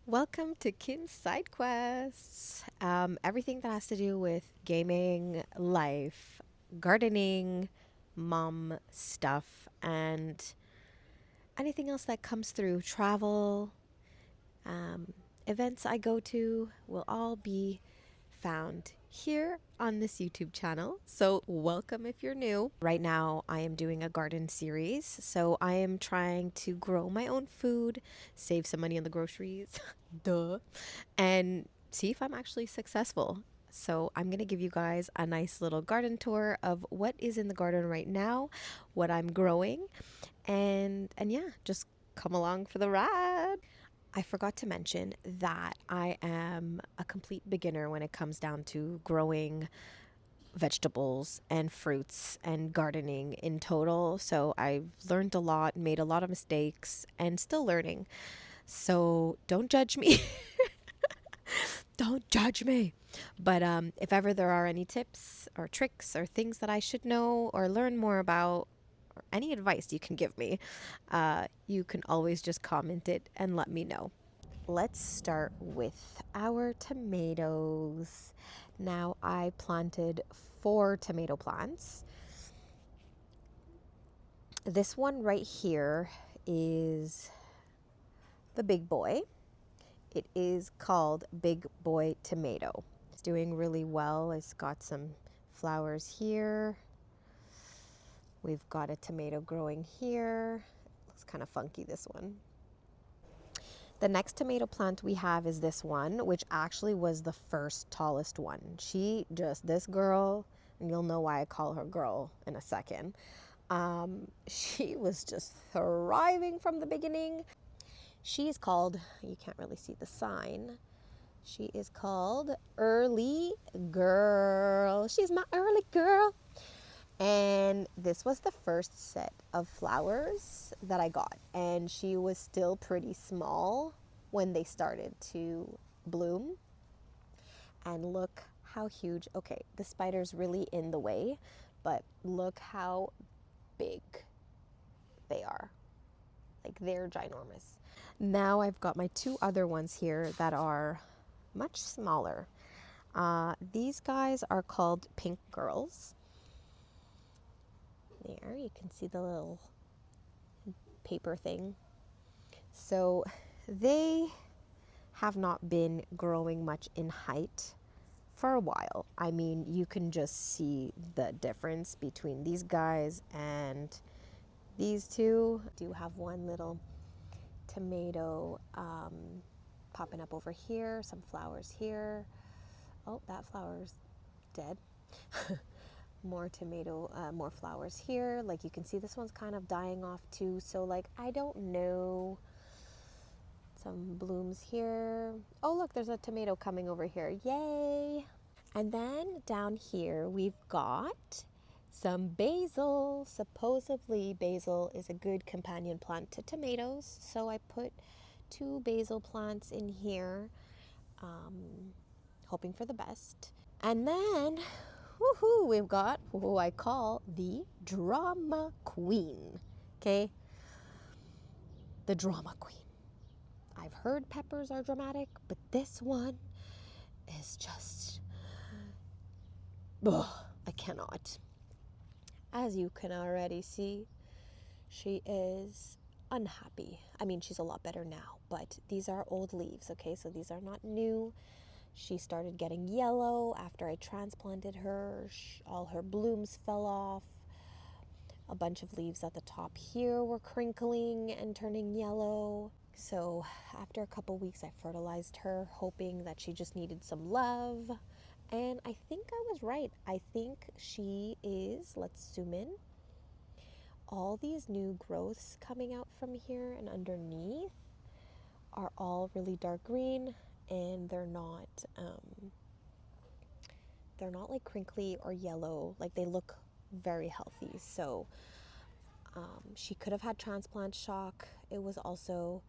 Welcome to Kim's Side Quests. Everything that has to do with gaming, life, gardening, mom stuff, and anything else that comes through travel, um, events I go to will all be found here on this YouTube channel. So, welcome if you're new. Right now, I am doing a garden series. So, I am trying to grow my own food, save some money on the groceries, duh, and see if I'm actually successful. So, I'm going to give you guys a nice little garden tour of what is in the garden right now, what I'm growing, and yeah, just come along for the ride. I forgot to mention that I am a complete beginner when it comes down to growing vegetables and fruits and gardening in total. So I've learned a lot, made a lot of mistakes, and still learning. So don't judge me. Don't judge me. But if ever there are any tips or tricks or things that I should know or learn more about, or any advice you can give me, you can always just comment it and let me know. Let's start with our tomatoes. Now, I planted 4 tomato plants. This one right here is the big boy. It is called Big Boy Tomato. It's doing really well. It's got some flowers here. We've got a tomato growing here. Looks kind of funky, this one. The next tomato plant we have is this one, which actually was the first tallest one. This girl, and you'll know why I call her girl in a second. She was just thriving from the beginning. She is called, you can't really see the sign. She is called Early Girl. She's my early girl. And this was the first set of flowers that I got. And she was still pretty small when they started to bloom. And look how huge. Okay, the spider's really in the way, but look how big they are. Like, they're ginormous. Now I've got my 2 other ones here that are much smaller. These guys are called Pink Girls. There, you can see the little paper thing. So they have not been growing much in height for a while. I mean, you can just see the difference between these guys and these two. I do have one little tomato popping up over here, some flowers here. Oh, that flower's dead. More flowers here. Like, you can see this one's kind of dying off too. So, like, I don't know. Some blooms here. Oh, look, there's a tomato coming over here. Yay! And then down here, we've got some basil. Supposedly, basil is a good companion plant to tomatoes. So I put 2 basil plants in here, hoping for the best. And then, woohoo, we've got who I call the drama queen. Okay? The drama queen. I've heard peppers are dramatic, but this one is just, ugh, I cannot. As you can already see, she is unhappy. I mean, she's a lot better now, but these are old leaves, okay? So these are not new. She started getting yellow after I transplanted her. All her blooms fell off. A bunch of leaves at the top here were crinkling and turning yellow. So after a couple weeks, I fertilized her, hoping that she just needed some love. And I think I was right. I think she is, let's zoom in, all these new growths coming out from here and underneath are all really dark green, and they're not like crinkly or yellow. Like, they look very healthy. So she could have had transplant shock. It was also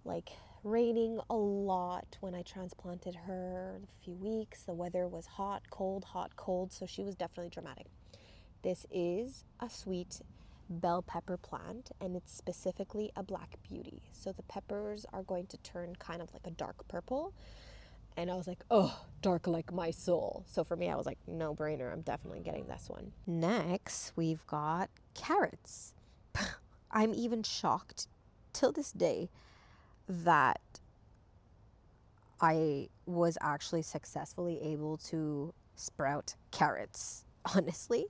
like raining a lot when I transplanted her a few weeks. The weather was hot, cold, so she was definitely dramatic. This is a sweet bell pepper plant, and it's specifically a black beauty. So the peppers are going to turn kind of like a dark purple. And I was like, oh, dark like my soul. So for me, I was like, no brainer. I'm definitely getting this one. Next, we've got carrots. I'm even shocked till this day that I was actually successfully able to sprout carrots. Honestly,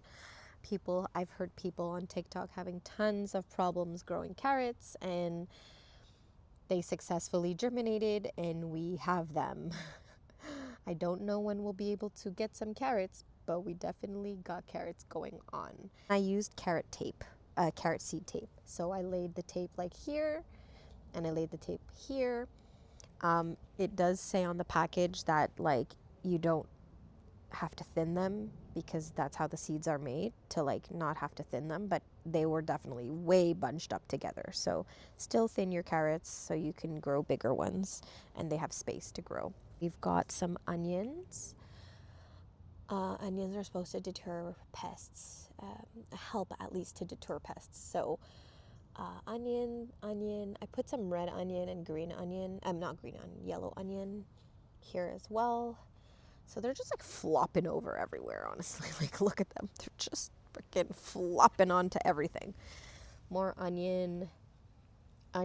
I've heard people on TikTok having tons of problems growing carrots, and they successfully germinated, and we have them. I don't know when we'll be able to get some carrots, but we definitely got carrots going on. I used carrot tape, carrot seed tape. So I laid the tape like here, and I laid the tape here. It does say on the package that like you don't have to thin them, because that's how the seeds are made, to like not have to thin them, but they were definitely way bunched up together. So still thin your carrots so you can grow bigger ones and they have space to grow. We've got some onions. Onions are supposed to deter pests, help at least to deter pests. So onion. I put some red onion and green onion. Not green onion, yellow onion here as well. So they're just like flopping over everywhere, honestly. Like, look at them. They're just freaking flopping onto everything. More onion. I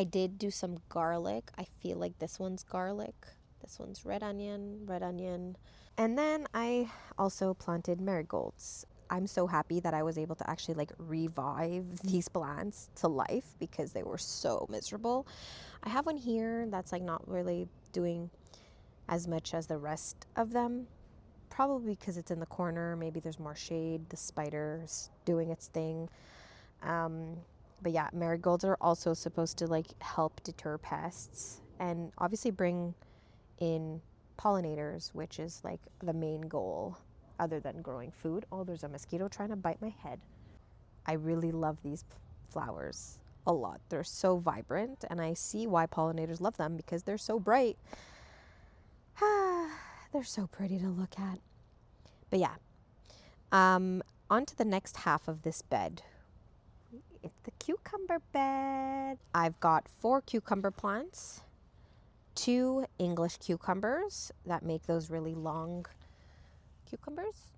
did do some garlic. I feel like this one's garlic. This one's red onion. And then I also planted marigolds. I'm so happy that I was able to actually like revive these plants to life because they were so miserable. I have one here that's like not really doing as much as the rest of them, probably because it's in the corner. Maybe there's more shade. The spider's doing its thing. But yeah, marigolds are also supposed to like help deter pests and obviously bring in pollinators, which is like the main goal other than growing food. Oh, there's a mosquito trying to bite my head. I really love these flowers a lot. They're so vibrant, and I see why pollinators love them because they're so bright. They're so pretty to look at. But yeah, on to the next half of this bed. It's the cucumber bed. I've got 4 cucumber plants, 2 English cucumbers that make those really long cucumbers,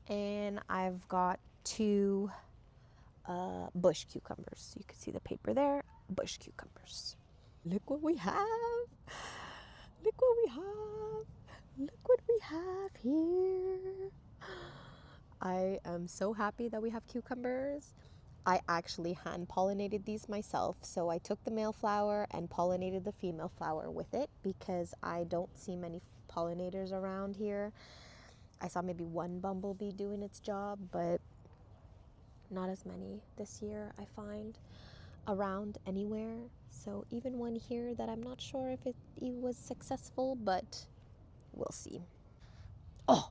and I've got 2 bush cucumbers. You can see the paper there, bush cucumbers. Look what we have. Look what we have. Look what we have here. I am so happy that we have cucumbers. I actually hand pollinated these myself. So I took the male flower and pollinated the female flower with it because I don't see many pollinators around here. I saw maybe one bumblebee doing its job, but not as many this year, I find, around anywhere. So even one here that I'm not sure if it was successful, but we'll see. Oh,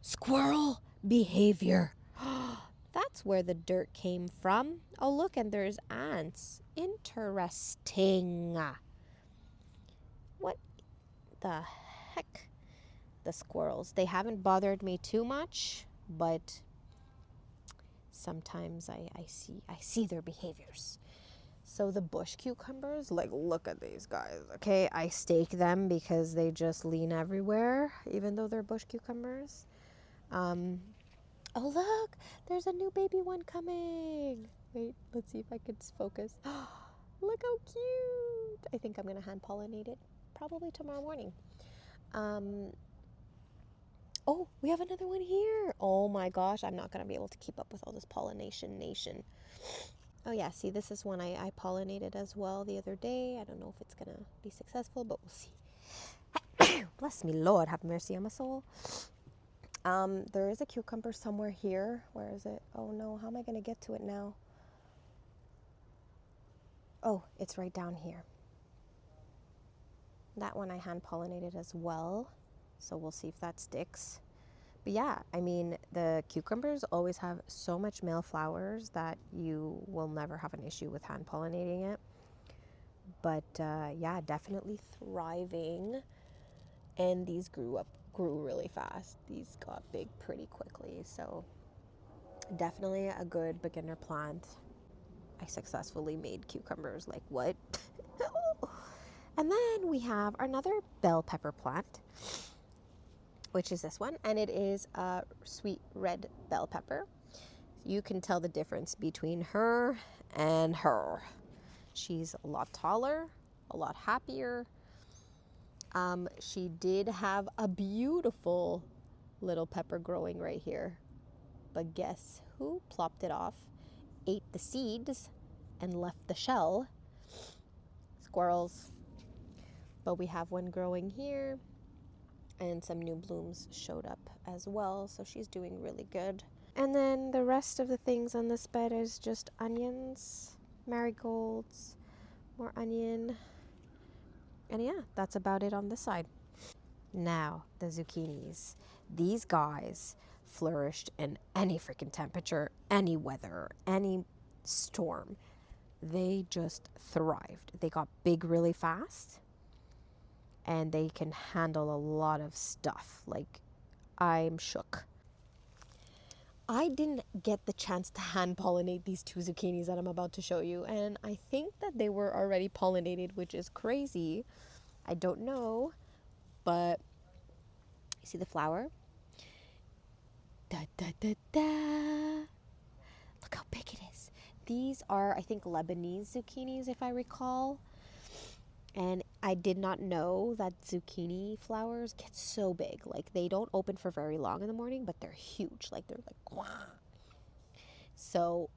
squirrel behavior. That's where the dirt came from. Oh, look, and there's ants. Interesting. What the heck? The squirrels. They haven't bothered me too much, but sometimes I see their behaviors. So the bush cucumbers, like, look at these guys, okay? I stake them because they just lean everywhere, even though they're bush cucumbers. Oh, look, there's a new baby one coming. Wait, let's see if I can focus. Look how cute. I think I'm going to hand pollinate it probably tomorrow morning. Oh, we have another one here. Oh my gosh, I'm not going to be able to keep up with all this pollination nation. Oh yeah, see, this is one I pollinated as well the other day. I don't know if it's going to be successful, but we'll see. Bless me, Lord, have mercy on my soul. There is a cucumber somewhere here. Where is it? Oh no, how am I going to get to it now? Oh, it's right down here. That one I hand pollinated as well. So we'll see if that sticks. But yeah, I mean, the cucumbers always have so much male flowers that you will never have an issue with hand pollinating it. But yeah, definitely thriving. And these grew really fast. These got big pretty quickly. So Definitely a good beginner plant. I successfully made cucumbers, like what? And then we have another bell pepper plant, which is this one, and it is a sweet red bell pepper. You can tell the difference between her and her. She's a lot taller, a lot happier. She did have a beautiful little pepper growing right here, but guess who plopped it off, ate the seeds, and left the shell? Squirrels. But we have one growing here, and some new blooms showed up as well, so she's doing really good. And then the rest of the things on this bed is just onions, marigolds, more onion, and yeah, that's about it on this side. Now, the zucchinis. These guys flourished in any freaking temperature, any weather, any storm. They just thrived. They got big really fast, and they can handle a lot of stuff. Like, I'm shook. I didn't get the chance to hand pollinate these two zucchinis that I'm about to show you, and I think that they were already pollinated, which is crazy. I don't know, but you see the flower? Da da da da! Look how big it is. These are, I think, Lebanese zucchinis, if I recall. And I did not know that zucchini flowers get so big. Like, they don't open for very long in the morning, but they're huge. Like, they're like, wow. So,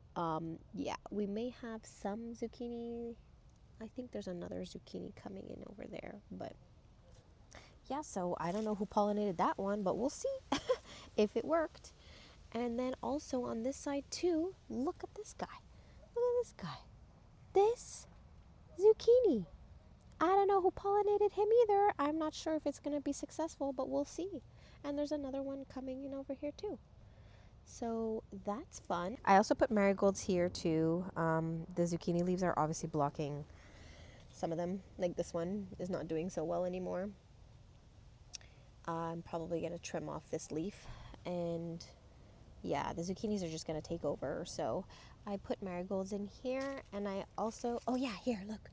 yeah, we may have some zucchini. I think there's another zucchini coming in over there. But, yeah, so I don't know who pollinated that one, but we'll see if it worked. And then also on this side, too, look at this guy. Look at this guy. This zucchini. I don't know who pollinated him either. I'm not sure if it's going to be successful, but we'll see. And there's another one coming in over here too. So that's fun. I also put marigolds here too. The zucchini leaves are obviously blocking some of them. Like this one is not doing so well anymore. I'm probably going to trim off this leaf. And yeah, the zucchinis are just going to take over. So I put marigolds in here. And I also, oh yeah, here, look.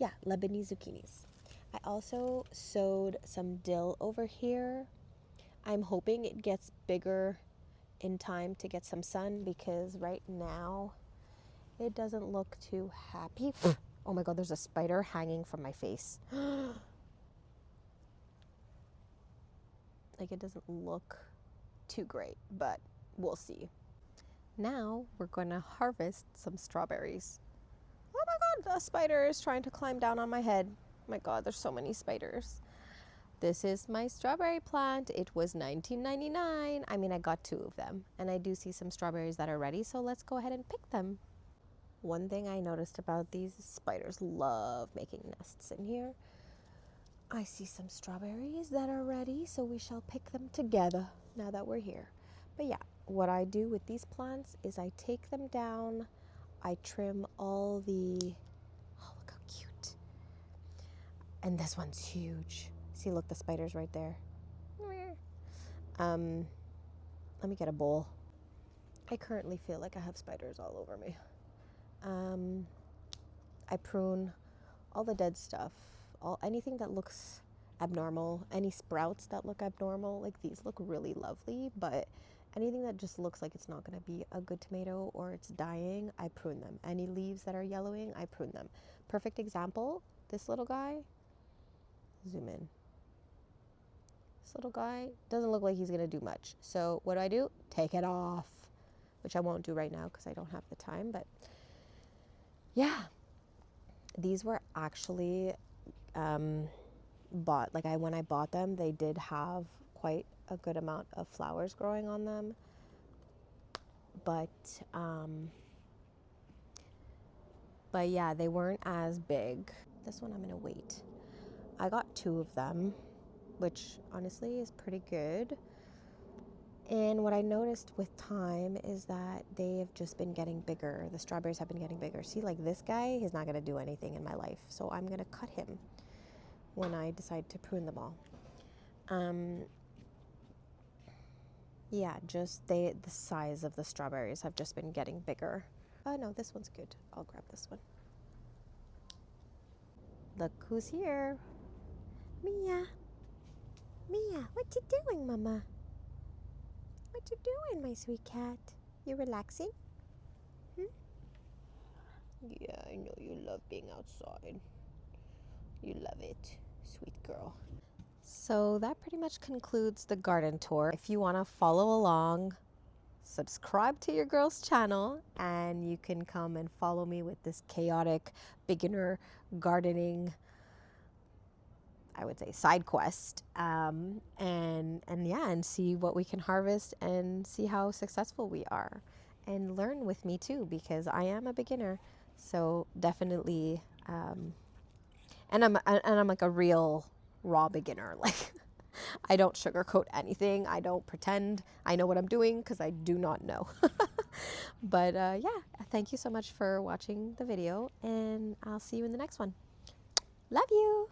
Yeah, Lebanese zucchinis. I also sowed some dill over here. I'm hoping it gets bigger in time to get some sun because right now it doesn't look too happy. Oh my god, there's a spider hanging from my face. Like, it doesn't look too great, but we'll see. Now we're going to harvest some strawberries. Oh my god, a spider is trying to climb down on my head. Oh my god, there's so many spiders. This is my strawberry plant. It was $19.99. I mean, I got 2 of them, and I do see some strawberries that are ready, so let's go ahead and pick them. One thing I noticed about these spiders love making nests in here. I see some strawberries that are ready, so we shall pick them together now that we're here. But yeah, what I do with these plants is I take them down, I trim all the, oh, look how cute. And this one's huge. See, look, the spider's right there. Let me get a bowl. I currently feel like I have spiders all over me. I prune all the dead stuff, anything that looks abnormal, any sprouts that look abnormal. Like, these look really lovely, but anything that just looks like it's not going to be a good tomato or it's dying, I prune them. Any leaves that are yellowing, I prune them. Perfect example, this little guy. Zoom in. This little guy doesn't look like he's going to do much. So what do? Take it off, which I won't do right now because I don't have the time. But yeah, these were actually bought. Like, when I bought them, they did have quite a good amount of flowers growing on them. But yeah, they weren't as big. This one I'm going to wait. I got 2 of them, which honestly is pretty good. And what I noticed with time is that they have just been getting bigger. The strawberries have been getting bigger. See, like this guy, he's not going to do anything in my life. So I'm going to cut him when I decide to prune them all. Yeah, just the size of the strawberries have just been getting bigger. Oh no, this one's good. I'll grab this one. Look who's here. Mia. Mia, what you doing, Mama? What you doing, my sweet cat? You relaxing? Yeah, I know you love being outside. You love it, sweet girl. So that pretty much concludes the garden tour. If you want to follow along, subscribe to your girl's channel and you can come and follow me with this chaotic beginner gardening, I would say, side quest, and see what we can harvest and see how successful we are, and learn with me too, because I am a beginner. So definitely, and I'm like a real raw beginner. Like I don't sugarcoat anything. I don't pretend I know what I'm doing, because I do not know. But yeah, thank you so much for watching the video, and I'll see you in the next one. Love you.